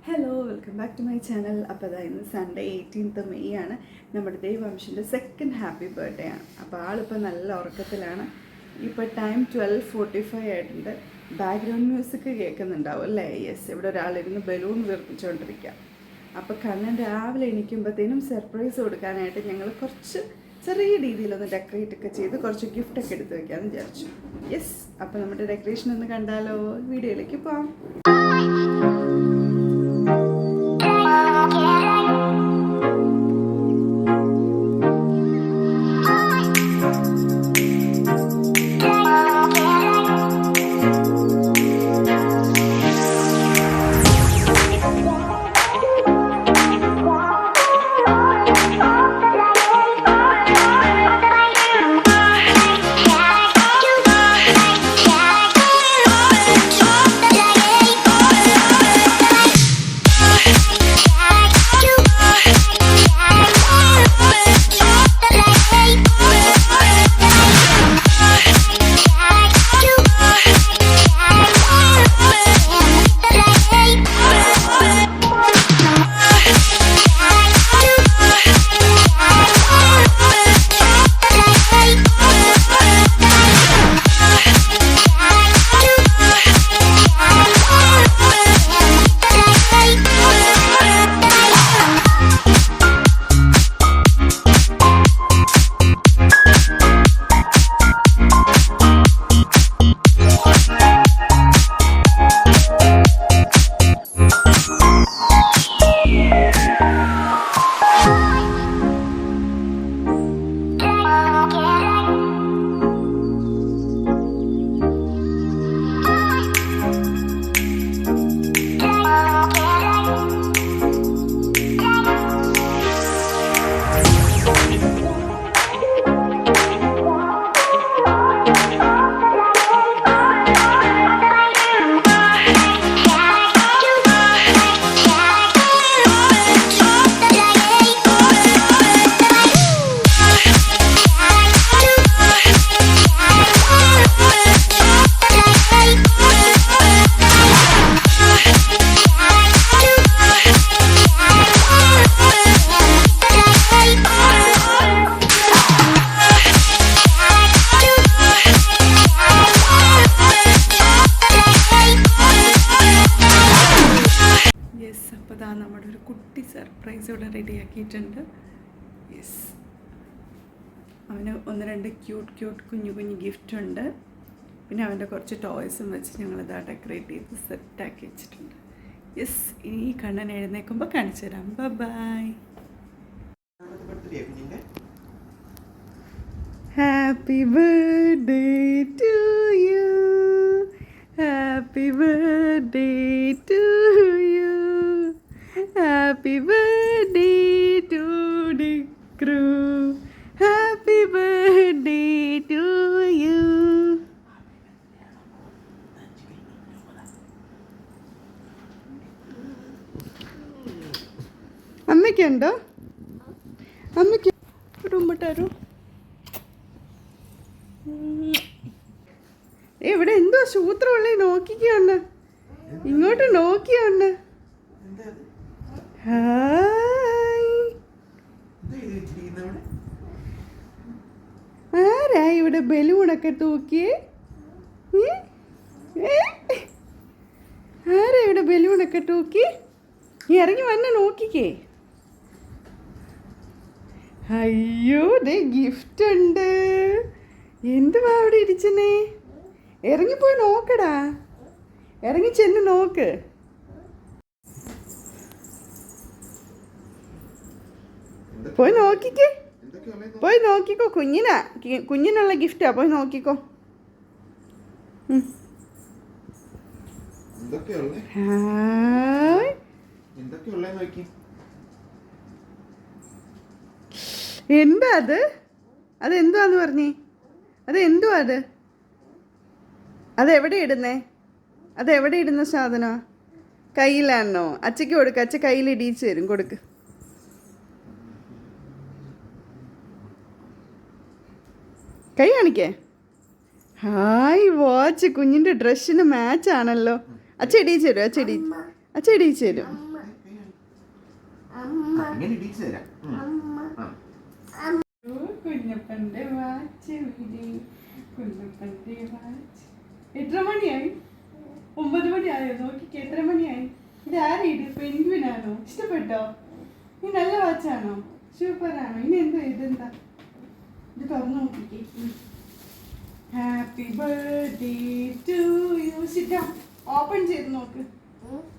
Hello, welcome back to my channel. അപ്പോൾ ഇന്ന് Sunday 18th May ആണ്. നമ്മുടെ ദേവാംശിൻ്റെ സെക്കൻഡ് ഹാപ്പി ബർത്ത്ഡേ ആണ്. അപ്പോൾ ആളിപ്പോൾ നല്ല ഉറക്കത്തിലാണ്. ഇപ്പോൾ ടൈം 12:45 ആയിട്ടുണ്ട്. ബാക്ക്ഗ്രൗണ്ട് മ്യൂസിക് കേൾക്കുന്നുണ്ടാവും അല്ലേ? യെസ്, ഇവിടെ ഒരാളിരുന്ന് ബലൂൺ വീർപ്പിച്ചുകൊണ്ടിരിക്കുക. അപ്പോൾ കണ്ണൻ രാവിലെ എണീക്കുമ്പോഴത്തേനും സർപ്രൈസ് കൊടുക്കാനായിട്ട് ഞങ്ങൾ കുറച്ച് ചെറിയ രീതിയിലൊന്ന് ഡെക്കറേറ്റ് ഒക്കെ ചെയ്ത് കുറച്ച് ഗിഫ്റ്റൊക്കെ എടുത്ത് വയ്ക്കാമെന്ന് വിചാരിച്ചു. യെസ്, അപ്പോൾ നമ്മുടെ ഡെക്കറേഷൻ ഒന്ന് കണ്ടാലോ? വീഡിയോയിലേക്ക് പോകാം. നമ്മുടെ ഒരു കുട്ടി സർപ്രൈസ് ഇവിടെ റെഡിയാക്കിയിട്ടുണ്ട്. യെസ്, അവന് ഒന്ന് രണ്ട് ക്യൂട്ട് കുഞ്ഞു ഗിഫ്റ്റ് ഉണ്ട്. പിന്നെ അവൻ്റെ കുറച്ച് ടോയ്സും വെച്ച് ഞങ്ങളിതാ ഡെക്കറേറ്റ് ചെയ്ത് സെറ്റാക്കി വെച്ചിട്ടുണ്ട്. യെസ്, ഇനി കണ്ണൻ എഴുന്നേൽക്കുമ്പോൾ കാണിച്ചു തരാം. Bye. Happy birthday to you, happy birthday to you, happy birthday to Dikru, happy birthday to you. അമ്മയ്ക്കുണ്ടോ? അമ്മയ്ക്ക് ഉമ്മട്ടാരോ? ഇവിടെ എന്തോ സൂത്രമുള്ളേ, നോക്കിക്കോണ്ട്, ഇങ്ങോട്ട് നോക്കിയോണ്ട്. ഹായ്, ആരാ ഇവിടെ ബലൂണൊക്കെ തൂക്കിയേ? ആരാ ഇവിടെ ബലൂണൊക്കെ തൂക്കി? ഇറങ്ങി വന്ന് നോക്കിക്കേ. അയ്യോ, ദേ ഗിഫ്റ്റ് ഉണ്ട്. എന്തുവാ അവിടെ ഇരിച്ചേ? ഇറങ്ങിപ്പോയി നോക്കടാ, ഇറങ്ങി ചെന്ന് നോക്ക്. പോയി നോക്കിക്കേ, പോയി നോക്കിക്കോ. കുഞ്ഞിനുള്ള ഗിഫ്റ്റാ, പോയി നോക്കിക്കോ. എന്താ അത്? അതെന്തുവാന്ന് പറഞ്ഞേ? അതെന്തുവാ അത്? അതെവിടെ ഇടുന്നേ? അതെവിടെ ഇടുന്ന സാധനമാ? കയ്യിലാണോ? അച്ചയ്ക്ക് കൊടുക്ക്, അച്ഛ കയ്യിൽ ഇടിയിച്ച് തരും, കൊടുക്ക്. കൈ കാണിക്കേ. ഹായ്, വാച്ച് കുഞ്ഞിൻ്റെ ഡ്രസ്സിന് മാച്ച് ആണല്ലോ. അച്ഛ ഇടിയിച്ച് തരും, അച്ഛ അച്ഛ ഇടിച്ചു തരും. കുഞ്ഞപ്പന്റെ വാച്ച്, കുഞ്ഞപ്പന്റെ വാച്ച്. എത്ര മണിയായി? 9 മണിയായോ? നോക്കിക്കേ എത്ര മണിയായി. ഇത് ആരാ? ഇത് പെൻഗ്വിനാണോ? ഇഷ്ടപ്പെട്ടോ? ഈ നല്ല വാച്ചാണോ? സൂപ്പറാണോ? ഇനി എന്തോ ഇതെന്താ? ഇത് തുറന്നു നോക്കിക്കേ. Happy birthday to you. Sit down. Open ചെയ്ത് നോക്ക്.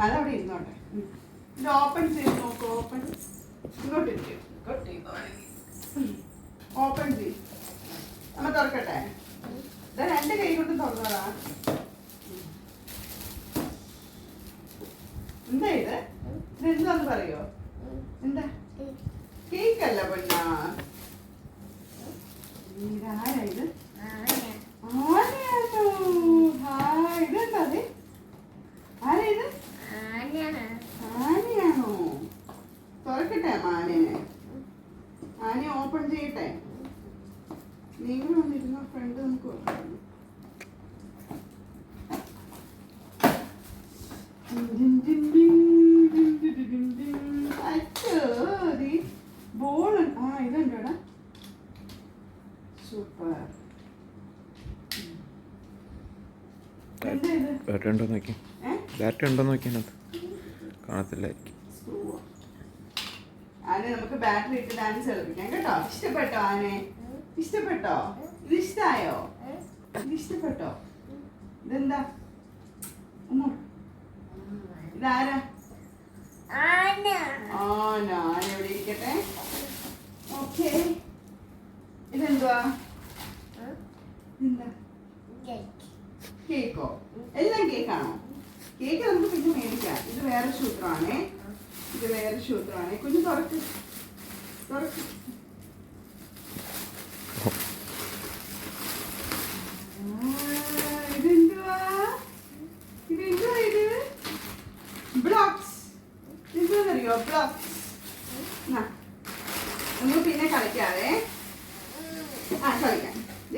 അതവിടെ ഇരുന്നോട്ടെ. ഇത് ഓപ്പൺ ചെയ്ത് നോക്ക്. ഓപ്പൺ ഇങ്ങോട്ട് ഇരിക്കും. ഓപ്പൺ ചെയ്ത് നമ്മ തുറക്കട്ടെ. ഇത് 2 കൈ കൊണ്ട് തുറന്നതാ. എന്താ ഇത്? ഇതെന്താന്ന് പറയോ? എന്താ? കേക്ക് അല്ല പൊന്നാ. ഇതാരാ ഇത്? ആനയാണോ? ഹായ്. ഇതെന്താ അത്? ആരാ ഇത്? ആനയാണോ? തുറക്കട്ടെ ആനേനെ. ആനയെ ഓപ്പൺ ചെയ്യട്ടെ. നിങ്ങൾ വന്നിരുന്ന ഫ്രണ്ട് നമുക്ക് വെക്കാം. ബോൾ. ആ ഇതുണ്ടോടാ. സൂപ്പർ. ബാറ്ററി ഉണ്ടോ നോക്കി. ബാറ്ററി ഉണ്ടോ നോക്കിയത് കാണത്തില്ലായിരിക്കും. ആനെ നമുക്ക് ബാറ്ററി ഇട്ട് ഡാൻസ് കളിപ്പിക്കാം കേട്ടോ. ഇഷ്ടപ്പെട്ടോ ആനെ? ഇഷ്ടപ്പെട്ടോ? ഇത് ഇഷ്ടായോ? ഇത് ഇഷ്ടപ്പെട്ടോ? ഇതെന്താ? ഇതാരാ? ആന. ആന എവിടെ ഇരിക്കട്ടെ. ഓക്കെ. ഇതെന്തുവാ? എന്താ? കേക്കോ? എല്ലാം കേക്കാണോ? കേക്ക് നമുക്ക് പിന്നെ മേടിക്കാം. ഇത് വേറെ സൂത്രമാണേ. ഇത് വേറെ സൂത്രമാണേ. കുഞ്ഞു തുറക്ക്. തുറക്ക്. ഇതെന്തുവാ? ഇതെന്തുവാ ഇത്? ബ്ലോക്സ്. എന്താണെന്നറിയോ? ബ്ലോക്സ്. നമുക്ക് പിന്നെ കളിക്കാവേ. കളിക്കാം.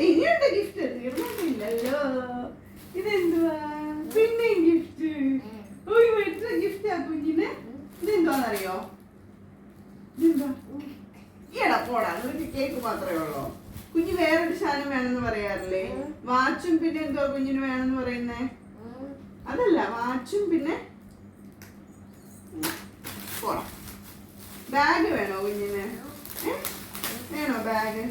ഇനിയുണ്ട് ഗിഫ്റ്റ്. തീർന്നിട്ടില്ലല്ലോ. ഇതെന്തുവാ? പിന്നെ ഗിഫ്റ്റ്. എത്ര ഗിഫ്റ്റാ കുഞ്ഞിന്? ഇതെന്തുവാന്നറിയോ? ഇതെന്താ? ഈടാ പോടാ. നിനക്ക് കേക്ക് മാത്രമേ ഉള്ളൂ. കുഞ്ഞ് വേറൊരു സാധനം വേണമെന്ന് പറയാറില്ലേ? വാച്ചും പിന്നെ എന്തോ കുഞ്ഞിന് വേണമെന്ന് പറയുന്നേ? അതല്ല, വാച്ചും പിന്നെ പോടാ. ബാഗ് വേണോ കുഞ്ഞിന്? വേണോ ബാഗ്?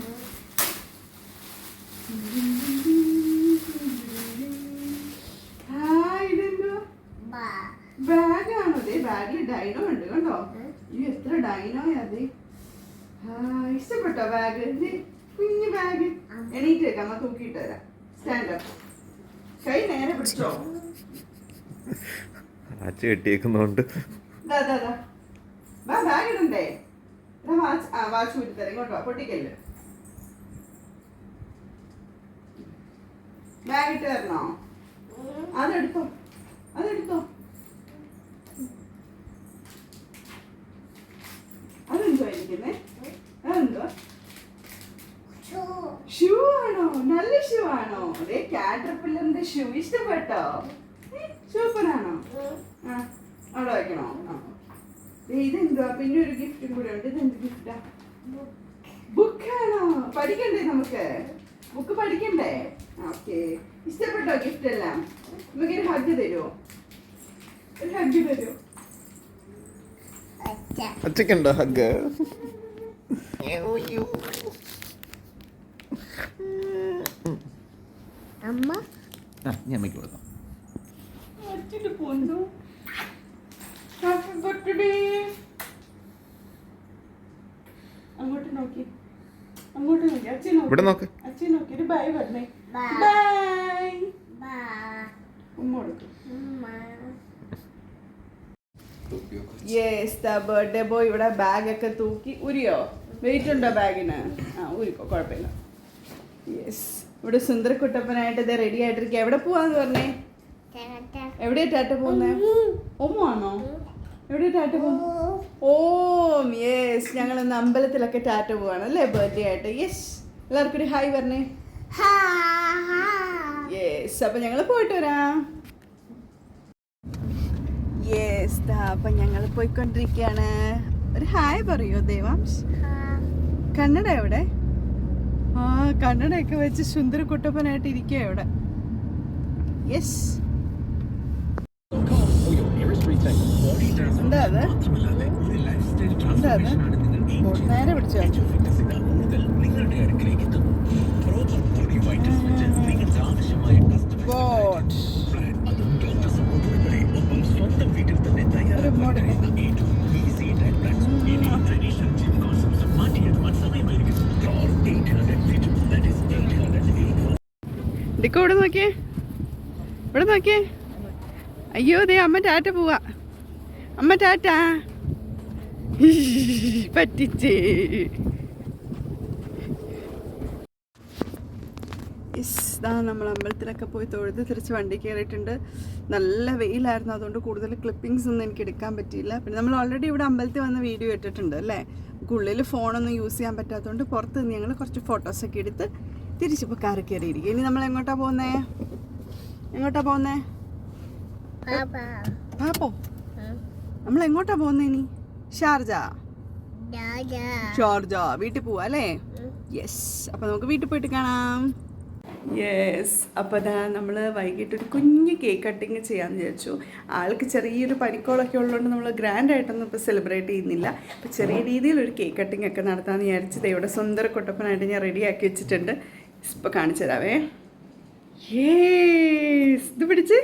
ബാഗാണോ? അതെ, ബാഗിൽ ഡൈനോ ഉണ്ട് കണ്ടോ. ഈ എത്ര ഡൈനോയാ അതെ. ഇഷ്ടപ്പെട്ടോ ബാഗ്? കുഞ്ഞു ബാഗ്. എണീറ്റ് വെക്കാം. അമ്മ തൂക്കിയിട്ട് തരാം. സ്റ്റാൻഡപ്പ്. കൈ നേരെ പിടിച്ചോ. വാച്ച് കെട്ടിയേക്കുന്നോണ്ട് ബാഗ് ഇടണ്ടേ? വാച്ച് ഊരി തരാം. ഇങ്ങോട്ടോ. പൊട്ടിക്കല്ല്. ബാഗ് ഇട്ട് തരണോ? അതെടുത്തോ. അതെടുത്തോ. അതെന്തോ ഇരിക്കുന്നേ? അതെന്തോ? ഷൂ ആണോ? നല്ല ഷൂ ആണോ? അതെ, കാറ്റർപില്ലറിന്റെ ഷൂ. ഇഷ്ടപ്പെട്ടോ? സൂപ്പറാണോ? അവിടെ വയ്ക്കണോ? ഇതെന്തുവാ? പിന്നെ ഒരു ഗിഫ്റ്റും കൂടെ ഉണ്ട്. ഇതെന്ത് ഗിഫ്റ്റാ? ബുക്കാണോ? പഠിക്കണ്ടേ നമുക്ക്? ബുക്ക് പഠിക്കണ്ടേ? ഓക്കെ. ഇഷ്ടപ്പെട്ടോ ഗിഫ്റ്റ് എല്ലാം? നമുക്കൊരു ഹഗ് തരുമോ? ഒരു ഹഗ് തരുമോ? അച്ഛക്കുണ്ടോ ഹഗ്? അമ്മ ഞാൻ അമ്മയ്ക്ക് കൊടുക്കാം. അങ്ങോട്ട് നോക്കി. അങ്ങോട്ട് നോക്കി. അച്ഛൻ ഇവിടെ നോക്ക്. അച്ഛൻ നോക്കിയിട്ട് ബൈ പറഞ്ഞേ. ബൈ. ഉമ്മ കൊടുക്കും. യെസ്, ദ ബർത്ത്ഡേ ബോയ് ഇവിടെ ബാഗൊക്കെ തൂക്കി. ഉരിയോ? വെയിറ്റ് ഉണ്ടോ ബാഗിന്? ഊരിക്കോ, കുഴപ്പമില്ല. യെസ്, ഇവിടെ സുന്ദരക്കുട്ടപ്പനായിട്ട് ഇത് റെഡി ആയിട്ടിരിക്കുക. എവിടെ പോവാന്ന് പറഞ്ഞേ? എവിടെയാ ടാറ്റ പോകുന്നേ? ഓമാണോ? എവിടെ ടാറ്റ പോകുന്നു? ഓം. യെസ്, ഞങ്ങളിന്ന് അമ്പലത്തിലൊക്കെ ടാറ്റ പോവാണ് അല്ലേ ബർത്ത്ഡേ ആയിട്ട്. യെസ്, എല്ലാവർക്കും ഒരു ഹായ് പറഞ്ഞേ. യെസ്, അപ്പൊ ഞങ്ങൾ പോയിട്ട് വരാം. യെസ് അപ്പം ഞങ്ങൾ പോയിക്കൊണ്ടിരിക്കുകയാണ്. ഒരു ഹായ് പറയോ ദേവാംശ്? കന്നഡ എവിടെ? ആ കന്നഡയൊക്കെ വെച്ച് സുന്ദര കുട്ടപ്പനായിട്ട് ഇരിക്കുക ഇവിടെ. യെസ് എന്താ അത്? എന്താ അത്? നേരെ പിടിച്ചോ. ഡിക്കോ ഇവിടെ നോക്കിയേ, ഇവിടെ നോക്കിയേ. അയ്യോ ദേ അമ്മ ടാറ്റ പോവാ. അമ്മ ടാറ്റ. പറ്റിച്ചേ. ഇതാ നമ്മൾ അമ്പലത്തിലൊക്കെ പോയി തൊഴുത് തിരിച്ച് വണ്ടി കയറിയിട്ടുണ്ട്. നല്ല വെയിലായിരുന്നു, അതുകൊണ്ട് കൂടുതൽ ക്ലിപ്പിങ്സ് ഒന്നും എനിക്ക് എടുക്കാൻ പറ്റിയില്ല. പിന്നെ നമ്മൾ ഓൾറെഡി ഇവിടെ അമ്പലത്തിൽ വന്ന വീഡിയോ ഇട്ടിട്ടുണ്ട് അല്ലേ. ഉള്ളിൽ ഫോണൊന്നും യൂസ് ചെയ്യാൻ പറ്റാത്തതുകൊണ്ട് പുറത്ത് നിന്ന് ഞങ്ങൾ കുറച്ച് ഫോട്ടോസൊക്കെ എടുത്ത് തിരിച്ചിപ്പോൾ കാറി കയറിയിരിക്കും. ഇനി നമ്മൾ എങ്ങോട്ടാ പോകുന്നേ? എങ്ങോട്ടാ പോകുന്നേ? പാപ്പോ നമ്മൾ എങ്ങോട്ടാ പോകുന്നേ ഇനി? ഷാർജ. ഷാർജ വീട്ടിൽ പോവാ അല്ലേ? യെസ്. അപ്പോൾ നമുക്ക് വീട്ടിൽ പോയിട്ട് കാണാം. യെസ്. അപ്പോൾ അതാ നമ്മൾ വൈകിട്ടൊരു കുഞ്ഞ് കേക്ക് കട്ടിങ് ചെയ്യാമെന്ന് വിചാരിച്ചു. ആൾക്ക് ചെറിയൊരു പനിക്കോളൊക്കെ ഉള്ളതുകൊണ്ട് നമ്മൾ ഗ്രാൻഡായിട്ടൊന്നും ഇപ്പോൾ സെലിബ്രേറ്റ് ചെയ്യുന്നില്ല. അപ്പോൾ ചെറിയ രീതിയിലൊരു കേക്ക് കട്ടിങ് ഒക്കെ നടത്താമെന്ന് വിചാരിച്ചത് ഇവിടെ സുന്ദര കുട്ടപ്പനായിട്ട് ഞാൻ റെഡിയാക്കി വെച്ചിട്ടുണ്ട്. ഇപ്പോൾ കാണിച്ചു തരാവേ. യേസ്. ഇത് പിടിച്ച്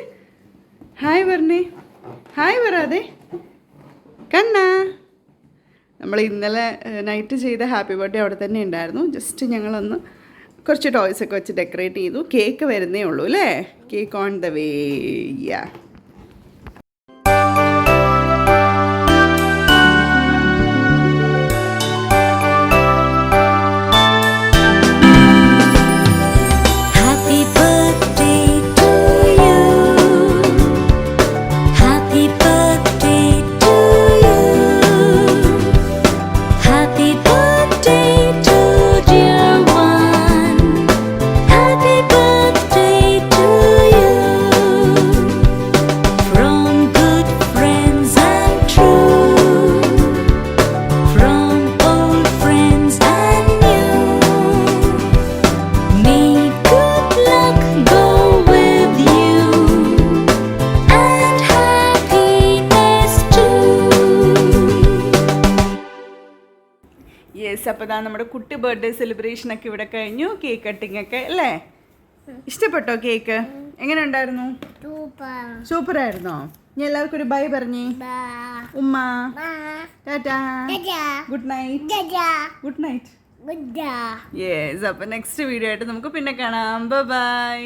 ഹായ് പറഞ്ഞേ. ഹായ് പറയാതെ കണ്ണാ. നമ്മൾ ഇന്നലെ നൈറ്റ് ചെയ്ത ഹാപ്പി ബർത്ത്ഡേ അവിടെ തന്നെ ഉണ്ടായിരുന്നു. ജസ്റ്റ് ഞങ്ങളൊന്ന് കുറച്ച് ടോയ്സൊക്കെ വെച്ച് ഡെക്കറേറ്റ് ചെയ്തു. കേക്ക് വരുന്നേ ഉള്ളൂ അല്ലേ? Cake on the way. Yeah. Yes. അപ്പോൾ ഇതാ നമ്മുടെ കുട്ടി ബർത്ത്ഡേ സെലിബ്രേഷനൊക്കെ ഇവിടെ കഴിഞ്ഞു. കേക്ക് കട്ടിങ് ഒക്കെ അല്ലേ? ഇഷ്ടപ്പെട്ടോ കേക്ക്? എങ്ങനെ ഉണ്ടായിരുന്നു? സൂപ്പറായിരുന്നോ? ഇനി എല്ലാവർക്കും ഒരു ബൈ പറഞ്ഞേ. ഉമ്മ Tata. Good night. Good night. Yes. അപ്പോൾ നെക്സ്റ്റ് വീഡിയോ ആയിട്ട് നമുക്ക് പിന്നെ കാണാം. ബൈ.